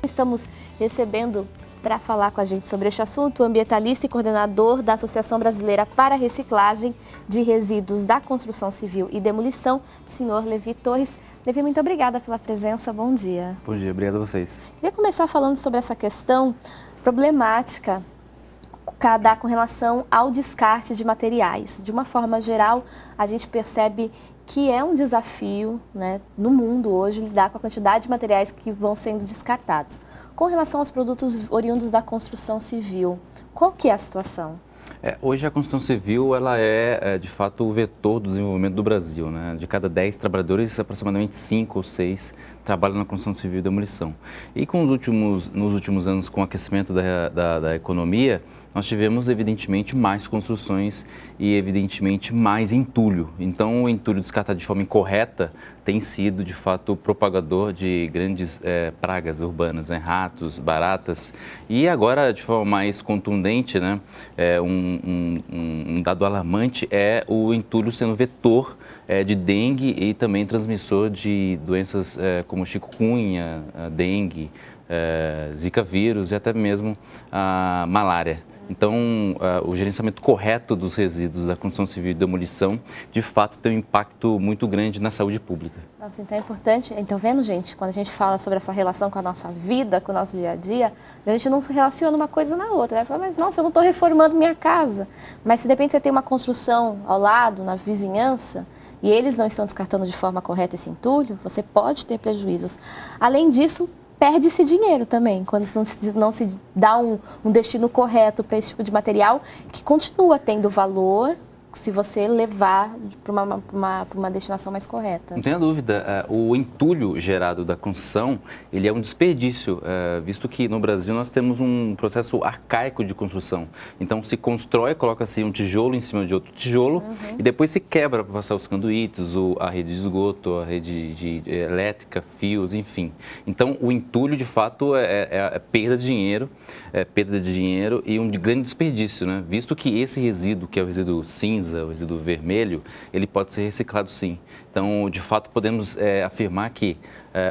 Estamos recebendo para falar com a gente sobre este assunto o ambientalista e coordenador da Associação Brasileira para a Reciclagem de Resíduos da Construção Civil e Demolição, o senhor Levi Torres. Levi, muito obrigada pela presença, bom dia. Bom dia, obrigado a vocês. Queria começar falando sobre essa questão problemática com relação ao descarte de materiais. De uma forma geral, a gente percebe que é um desafio, né, no mundo hoje lidar com a quantidade de materiais que vão sendo descartados. Com relação aos produtos oriundos da construção civil, qual que é a situação? Hoje a construção civil ela é, de fato, o vetor do desenvolvimento do Brasil, né? De cada 10 trabalhadores, aproximadamente 5 ou 6 trabalham na construção civil e demolição. E nos últimos anos, com o aquecimento da economia, nós tivemos, evidentemente, mais construções e, evidentemente, mais entulho. Então, o entulho descartado de forma incorreta tem sido, de fato, propagador de grandes pragas urbanas, né? Ratos, baratas. E agora, de forma mais contundente, né? Um dado alarmante é o entulho sendo vetor de dengue e também transmissor de doenças como chikungunya, dengue, zika vírus e até mesmo a malária. Então, o gerenciamento correto dos resíduos da construção civil e demolição, de fato, tem um impacto muito grande na saúde pública. Nossa, então é importante. Então, vendo, gente, quando a gente fala sobre essa relação com a nossa vida, com o nosso dia a dia, a gente não se relaciona uma coisa na outra. Né? Fala, mas, nossa, eu não estou reformando minha casa. Mas, se de repente você tem uma construção ao lado, na vizinhança, e eles não estão descartando de forma correta esse entulho, você pode ter prejuízos. Além disso, perde-se dinheiro também, quando não se dá um destino correto para esse tipo de material, que continua tendo valor se você levar para uma destinação mais correta. Não tenha dúvida, o entulho gerado da construção, ele é um desperdício, visto que no Brasil nós temos um processo arcaico de construção. Então se constrói, coloca-se um tijolo em cima de outro tijolo e depois se quebra para passar os conduítes, a rede de esgoto, a rede elétrica, fios, enfim. Então o entulho de fato é perda de dinheiro e um grande desperdício, né? Visto que esse resíduo, que é o resíduo cinza, o resíduo vermelho, ele pode ser reciclado sim. Então, de fato, podemos afirmar que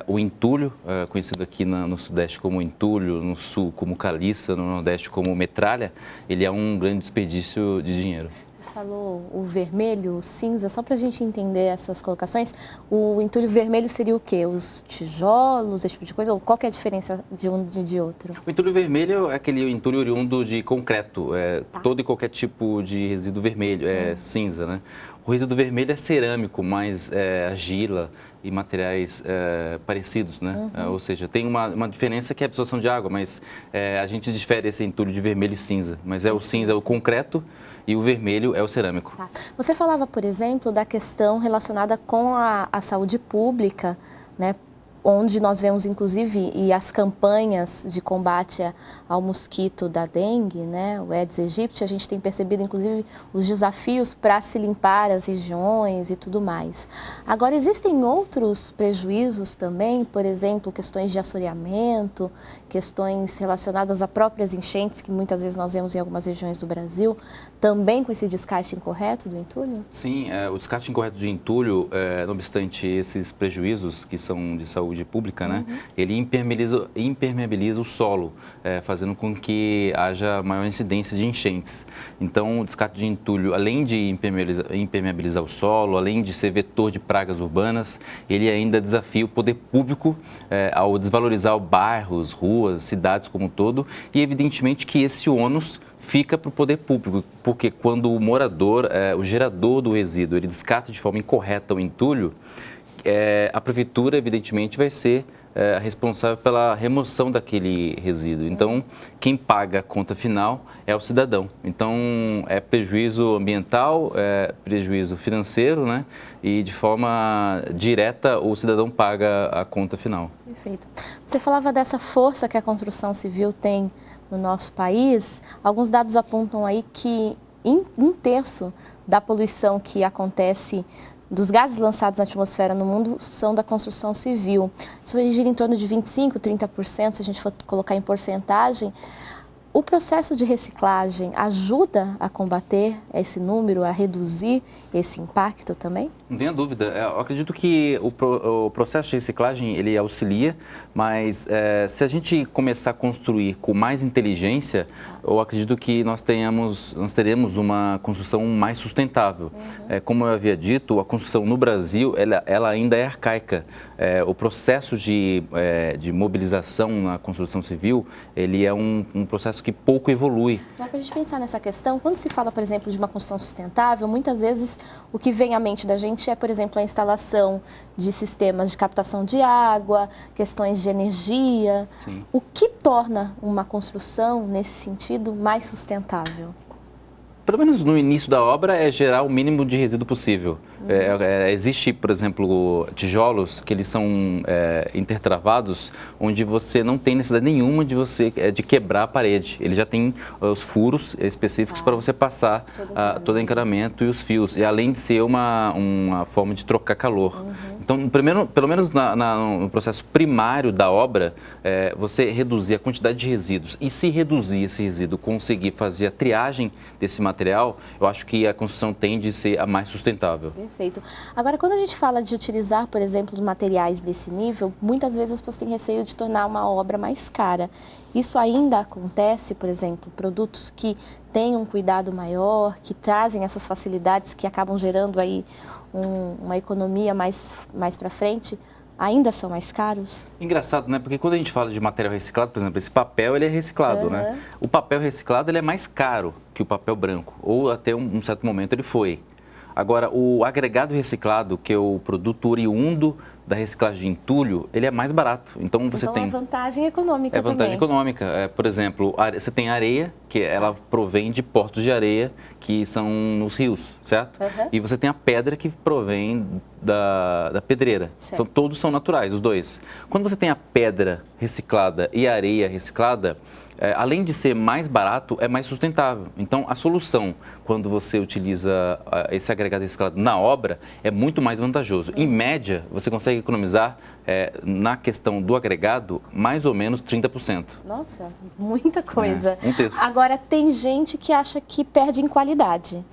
o entulho, conhecido aqui no Sudeste como entulho, no Sul como caliça, no Nordeste como metralha, ele é um grande desperdício de dinheiro. Você falou o vermelho, o cinza, só para a gente entender essas colocações, o entulho vermelho seria o quê? Os tijolos, esse tipo de coisa? Ou qual que é a diferença de um de outro? O entulho vermelho é aquele entulho oriundo de concreto, todo e qualquer tipo de resíduo vermelho, cinza, né? O resíduo vermelho é cerâmico, mais argila e materiais parecidos, né? Ou seja, tem uma diferença que é a absorção de água, mas a gente difere esse entulho de vermelho e cinza. Mas o cinza é o concreto e o vermelho é o cerâmico. Tá. Você falava, por exemplo, da questão relacionada com a saúde pública, né? Onde nós vemos, inclusive, e as campanhas de combate ao mosquito da dengue, né, o Aedes aegypti, a gente tem percebido, inclusive, os desafios para se limpar as regiões e tudo mais. Agora, existem outros prejuízos também, por exemplo, questões de assoreamento, questões relacionadas a próprias enchentes, que muitas vezes nós vemos em algumas regiões do Brasil, também com esse descarte incorreto do entulho? Sim, o descarte incorreto de entulho, não obstante esses prejuízos que são de saúde pública, né? Ele impermeabiliza o solo, fazendo com que haja maior incidência de enchentes. Então, o descarte de entulho, além de impermeabilizar o solo, além de ser vetor de pragas urbanas, ele ainda desafia o poder público ao desvalorizar bairros, ruas, cidades como um todo, e evidentemente que esse ônus fica para o poder público, porque quando o morador, o gerador do resíduo, ele descarta de forma incorreta o entulho, a prefeitura, evidentemente, vai ser a responsável pela remoção daquele resíduo. Então, quem paga a conta final é o cidadão. Então, é prejuízo ambiental, é prejuízo financeiro, né? E, de forma direta, o cidadão paga a conta final. Perfeito. Você falava dessa força que a construção civil tem no nosso país. Alguns dados apontam aí que um terço da poluição que acontece dos gases lançados na atmosfera no mundo são da construção civil. Isso gira em torno de 25%, 30%, se a gente for colocar em porcentagem. O processo de reciclagem ajuda a combater esse número, a reduzir esse impacto também? Não tenha dúvida. Eu acredito que o processo de reciclagem, ele auxilia, mas se a gente começar a construir com mais inteligência, eu acredito que nós teremos uma construção mais sustentável. Como eu havia dito, a construção no Brasil, ela ainda é arcaica. O processo de mobilização na construção civil, ele é um processo que pouco evolui. Para a gente pensar nessa questão, quando se fala, por exemplo, de uma construção sustentável, muitas vezes o que vem à mente da gente é, por exemplo, a instalação de sistemas de captação de água, questões de energia. Sim. O que torna uma construção, nesse sentido, mais sustentável? Pelo menos no início da obra, é gerar o mínimo de resíduo possível. Existe, por exemplo, tijolos que eles são intertravados, onde você não tem necessidade nenhuma de quebrar a parede. Ele já tem os furos específicos para você passar todo o encanamento e os fios. E além de ser uma forma de trocar calor. Então, pelo menos no processo primário da obra, você reduzir a quantidade de resíduos. E se reduzir esse resíduo, conseguir fazer a triagem desse material, eu acho que a construção tende a ser a mais sustentável. Perfeito. Agora, quando a gente fala de utilizar, por exemplo, os materiais desse nível, muitas vezes as pessoas têm receio de tornar uma obra mais cara. Isso ainda acontece, por exemplo, produtos que têm um cuidado maior, que trazem essas facilidades que acabam gerando aí uma economia mais para frente, ainda são mais caros? Engraçado, né? Porque quando a gente fala de material reciclado, por exemplo, esse papel ele é reciclado, né? O papel reciclado ele é mais caro que o papel branco, ou até um certo momento ele foi. Agora, o agregado reciclado, que é o produto oriundo da reciclagem de entulho, ele é mais barato. Então, você tem... é vantagem econômica também. É vantagem econômica. Por exemplo, você tem areia, que ela provém de portos de areia, que são nos rios, certo? E você tem a pedra, que provém da pedreira. Então, todos são naturais, os dois. Quando você tem a pedra reciclada e a areia reciclada, além de ser mais barato, é mais sustentável. Então, a solução, quando você utiliza esse agregado reciclado na obra, é muito mais vantajoso. Em média, você consegue economizar, na questão do agregado, mais ou menos 30%. Nossa, muita coisa. Um terço. Agora, tem gente que acha que perde em qualidade.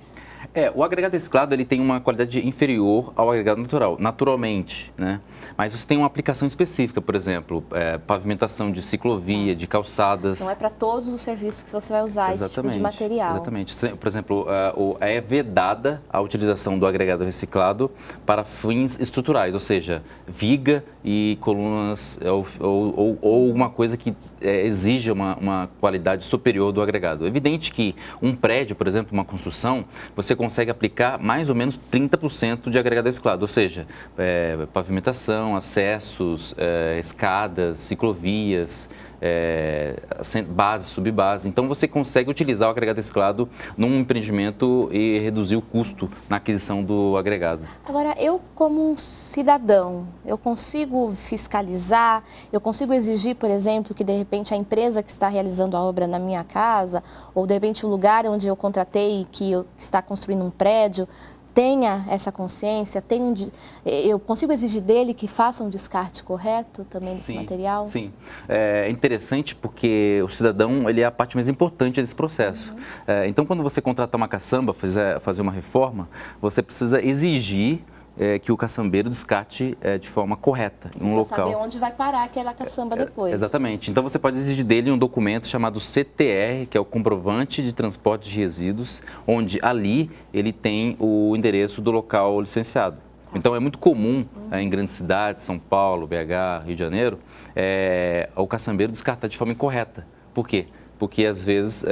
O agregado reciclado ele tem uma qualidade inferior ao agregado natural, naturalmente, né? Mas você tem uma aplicação específica, por exemplo, pavimentação de ciclovia, de calçadas. Não é para todos os serviços que você vai usar esse tipo de material. Exatamente. Por exemplo, é vedada a utilização do agregado reciclado para fins estruturais, ou seja, viga e colunas ou alguma coisa que exija uma qualidade superior do agregado. É evidente que um prédio, por exemplo, uma construção, você consegue aplicar mais ou menos 30% de agregado reciclado, ou seja, pavimentação, acessos, escadas, ciclovias, base, subbase. Então, você consegue utilizar o agregado reciclado num empreendimento e reduzir o custo na aquisição do agregado. Agora, eu como um cidadão, eu consigo fiscalizar, eu consigo exigir, por exemplo, que de repente a empresa que está realizando a obra na minha casa, ou de repente o lugar onde eu contratei, que está construindo um prédio, tenha essa consciência, eu consigo exigir dele que faça um descarte correto também desse material? Sim, é interessante porque o cidadão ele é a parte mais importante desse processo. Então, quando você contratar uma caçamba, fazer uma reforma, você precisa exigir que o caçambeiro descarte de forma correta em um local. Você saber onde vai parar aquela caçamba depois. Exatamente. Então, você pode exigir dele um documento chamado CTR, que é o Comprovante de Transporte de Resíduos, onde ali ele tem o endereço do local licenciado. Então, é muito comum em grandes cidades, São Paulo, BH, Rio de Janeiro, o caçambeiro descartar de forma incorreta. Por quê? Porque, às vezes,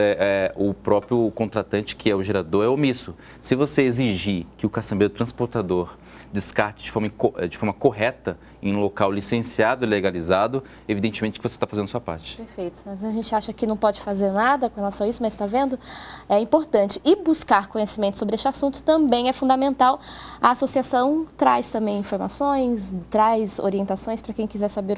o próprio contratante, que é o gerador, é omisso. Se você exigir que o caçambeiro transportador descarte de forma correta em um local licenciado e legalizado, evidentemente que você está fazendo a sua parte. Perfeito. Mas a gente acha que não pode fazer nada com relação a isso, mas está vendo? É importante. E buscar conhecimento sobre este assunto também é fundamental. A associação traz também informações, traz orientações para quem quiser saber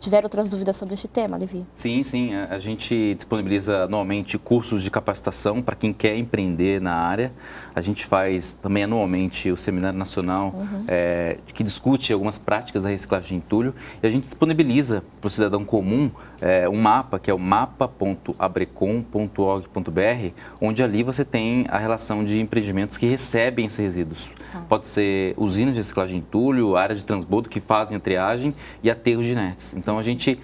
tiver outras dúvidas sobre este tema, Levi. Sim. A gente disponibiliza anualmente cursos de capacitação para quem quer empreender na área. A gente faz também anualmente o Seminário nacional que discute algumas práticas da reciclagem de entulho, e a gente disponibiliza para o cidadão comum um mapa, que é o mapa.abrecom.org.br, onde ali você tem a relação de empreendimentos que recebem esses resíduos. Pode ser usinas de reciclagem de entulho, áreas de transbordo que fazem a triagem e aterros de inertes. Então, a gente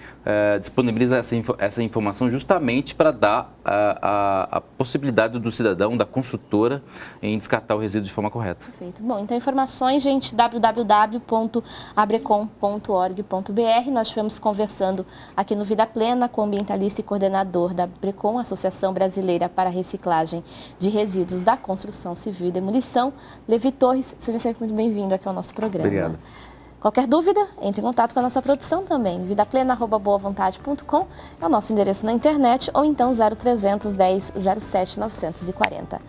disponibiliza essa informação justamente para dar a possibilidade do cidadão, da construtora, em descartar o resíduo de forma correta. Perfeito. Bom, então informações, gente, www.abrecom.org.br. Nós estivemos conversando aqui no Vida Plena com o ambientalista e coordenador da Abrecom, Associação Brasileira para a Reciclagem de Resíduos da Construção Civil e Demolição. Levi Torres, seja sempre muito bem-vindo aqui ao nosso programa. Obrigado. Qualquer dúvida, entre em contato com a nossa produção também. vidaplena@boavontade.com é o nosso endereço na internet, ou então 0300 10 07 940.